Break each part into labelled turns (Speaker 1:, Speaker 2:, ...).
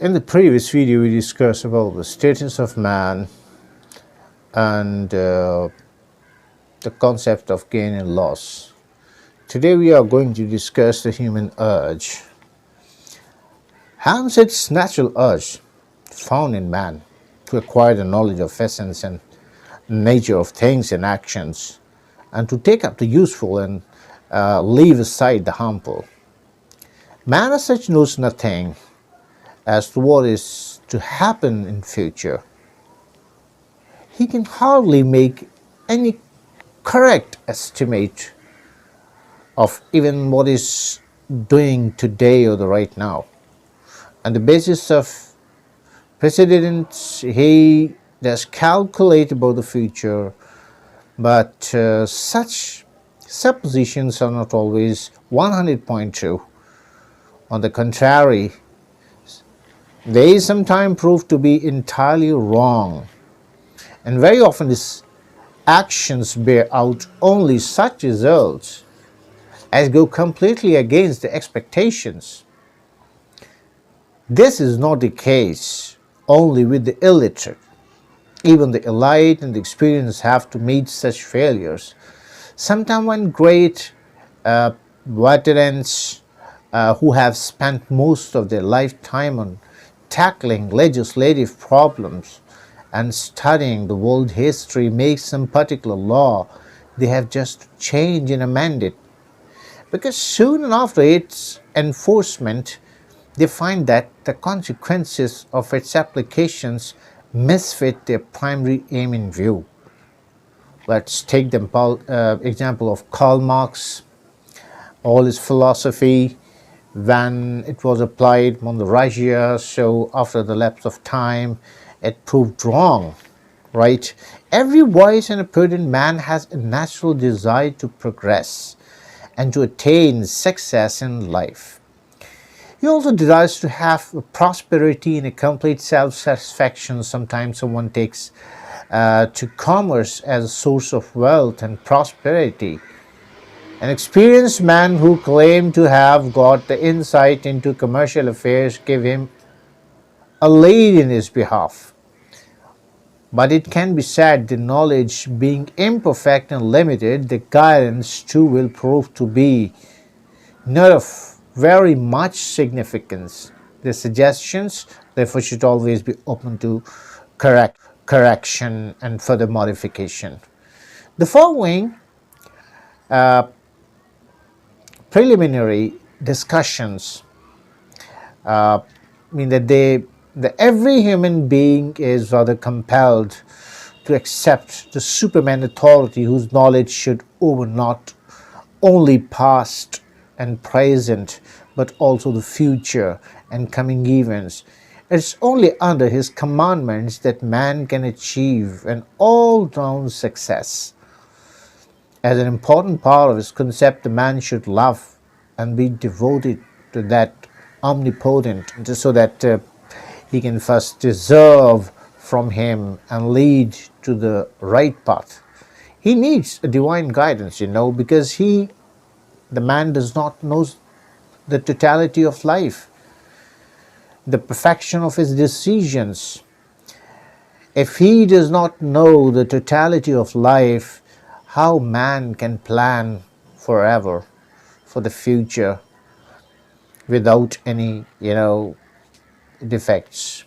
Speaker 1: In the previous video, we discussed about the status of man and the concept of gain and loss. Today, we are going to discuss the human urge. Hence, its natural urge found in man to acquire the knowledge of essence and nature of things and actions, and to take up the useful and leave aside the harmful. Man as such knows nothing as to what is to happen in future. He can hardly make any correct estimate of even what is doing today or the right now. On the basis of precedents, he does calculate about the future, but such suppositions are not always 100% true. On the contrary, they sometimes prove to be entirely wrong, and very often his actions bear out only such results as go completely against the expectations. This is not the case only with the illiterate. Even the elite and the experienced have to meet such failures. Sometimes when great veterans who have spent most of their lifetime on tackling legislative problems and studying the world history make some particular law, they have just changed and amended. Because soon after its enforcement, they find that the consequences of its applications misfit their primary aim in view. Let's take the example of Karl Marx, all his philosophy, when it was applied on the Russia, so after the lapse of time, it proved wrong, right? Every wise and prudent man has a natural desire to progress and to attain success in life. He also desires to have prosperity and a complete self-satisfaction. Sometimes someone takes to commerce as a source of wealth and prosperity. An experienced man who claimed to have got the insight into commercial affairs gave him a lead in his behalf. But it can be said the knowledge being imperfect and limited, the guidance too will prove to be not of very much significance. The suggestions, therefore, should always be open to correction and further modification. The following preliminary discussions mean that every human being is rather compelled to accept the Superman authority whose knowledge should over not only past and present but also the future and coming events. It's only under his commandments that man can achieve an all-round success. As an important part of his concept, the man should love and be devoted to that omnipotent, so that he can first deserve from him and lead to the right path. He needs a divine guidance, because the man does not know the totality of life, the perfection of his decisions. If he does not know the totality of life, how man can plan forever for the future without any, defects?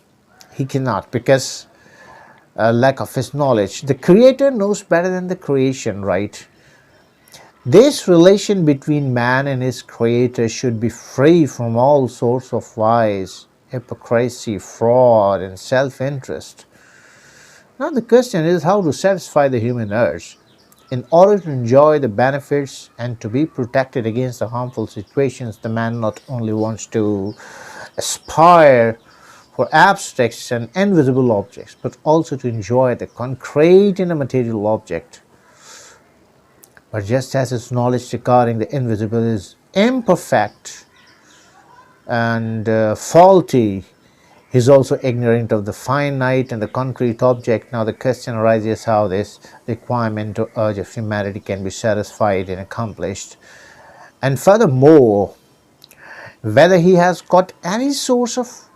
Speaker 1: He cannot, because lack of his knowledge. The Creator knows better than the creation, right? This relation between man and his Creator should be free from all sorts of lies, hypocrisy, fraud, and self-interest. Now the question is how to satisfy the human urge. In order to enjoy the benefits and to be protected against the harmful situations, the man not only wants to aspire for abstract and invisible objects, but also to enjoy the concrete and the material object. But just as his knowledge regarding the invisible is imperfect and faulty, he is also ignorant of the finite and the concrete object. Now the question arises how this requirement or urge of humanity can be satisfied and accomplished. And furthermore, whether he has got any source of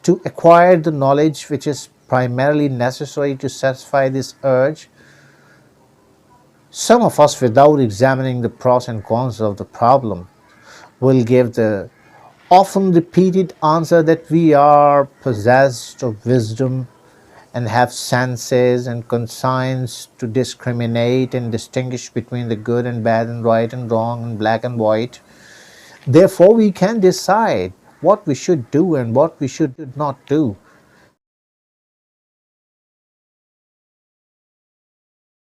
Speaker 1: to acquire the knowledge which is primarily necessary to satisfy this urge. Some of us, without examining the pros and cons of the problem, will give the often repeated answer that we are possessed of wisdom and have senses and conscience to discriminate and distinguish between the good and bad and right and wrong and black and white. Therefore, we can decide what we should do and what we should not do.